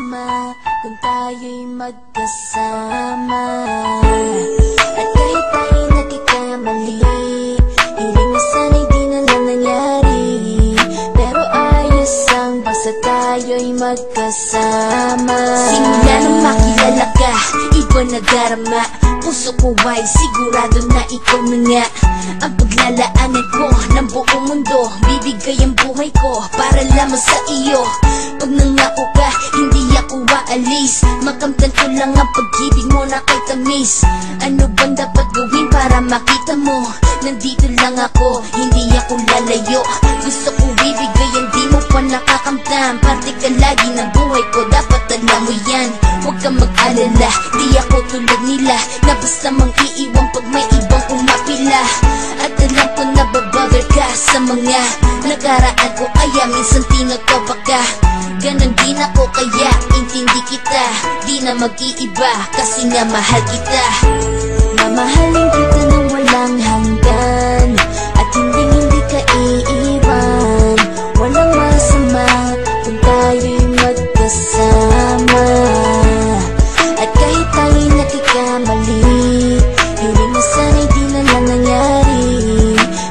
masama kung tayo'y magkasama. At kahit tayo'y nagkakamali, hiling na sana'y di na lang nangyari. Pero ayos ang basta tayo'y magkasama. Simula nang makilala ka, iba na darama. Puso ko ay sigurado na ikaw na nga ang paglalaanan ko ng buong mundo. Bibigay ang buhay ko para lamang sa iyo. Pag nangako ka, hindi ako aalis. Makamtan ko lang ang pag-ibig mo na kay tamis. Ano bang dapat gawin para makita mo? Nandito lang ako, hindi ako lalayo. Gusto ko bibigay ang di mo pa nakakamtan. Parte ka lagi ng buhay ko, dapat alam mo yan. Huwag kang mag-alala, di ako tulad nila na basta mang iiwan pag may ibang umapila. At alam ko na babother ka sa mga nakaraan ko, kaya minsan tinatawa ka. Ganon din ako kaya intindi kita. Di na mag-iiba kasi nga mahal kita. Mamahalin kita nang walang hanggan, at hindi ka iiwan. Walang masama kung tayo'y magkasama. At kahit tayo'y nagkakamali, hiling na sana'y di na lang nangyari.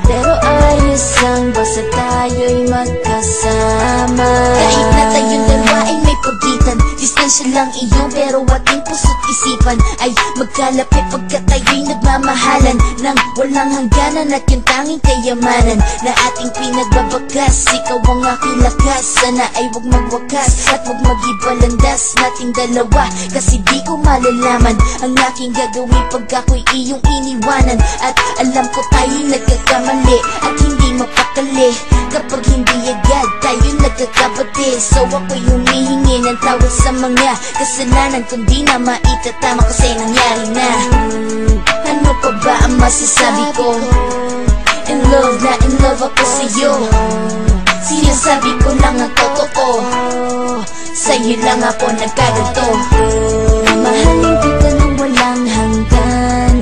Pero ayos ang basta tayo'y magkasama. Kahit na tayong dalawa ay may pagitan, distansya lang iyo pero ating puso't isipan ay magkalapit pagkat tayo'y nagmamahalan ng walang hangganan. At yung tanging kayamanan na ating pinagbabakas, ikaw ang aking lakas. Sana ay wag magwakas at wag mag-ibalandas nating dalawa, kasi di ko malalaman ang aking gagawin pag ako'y iyong iniwanan. At alam ko tayo'y nagkakamali at hindi mapakali kapag hindi agad tayo nagkakabati. So ako'y humihingi ng tawad sa mga kasalanan kung di na maitatama kasi nangyari na. Ano pa ba ang masasabi ko? In love na in love ako sa'yo. Sinasabi ko lang ang totoo, sa'yo lang ako nagkaganto. Mahalin kita nang walang hanggan,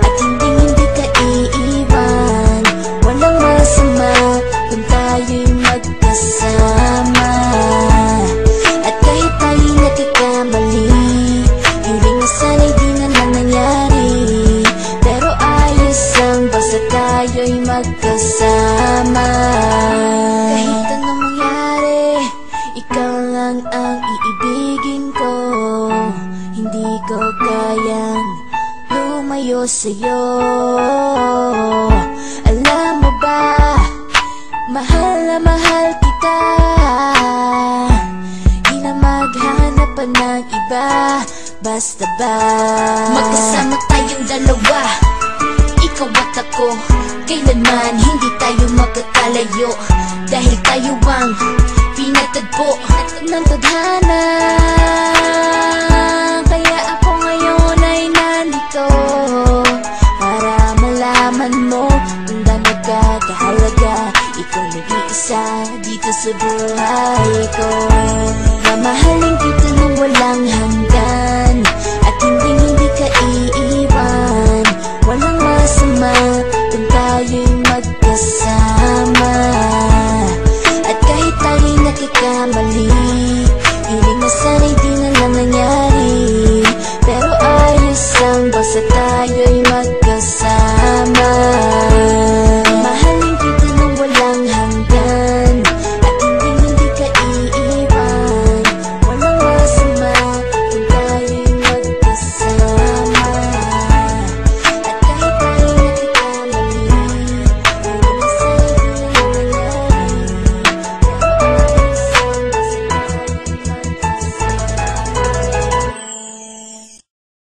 at hindi ka iiwan. Walang masama kung tayo'y magkasama. At kahit tayo'y nagkakamali, hiling na sana'y di na lang nangyari. Pero ayos ang basta tayo'y magkasama. Kahit anong mangyari, ikaw lang ang iibigin ko. Hindi ko kayang lumayo sa'yo. Alam mo ba, mahal na mahal kita. Di na maghanap pa ng iba, basta ba magkasama tayong dalawa, ikaw at ako. Kailanman hindi tayo magkakalayo, dahil tayo ang pinatagpo ng tadhana. Kaya ako ngayon ay nandito para malaman mo kung gaano ka kahalaga. Ikaw nag-iisa dito sa buhay ko. Mamahalin kita nang walang hanggan, at hindi ka iiwan. Walang masama kung tayo'y magkasama. At kahit tayo'y nagkakamali, hiling na sana'y di na lang nangyari. Pero ayos ang basta tayo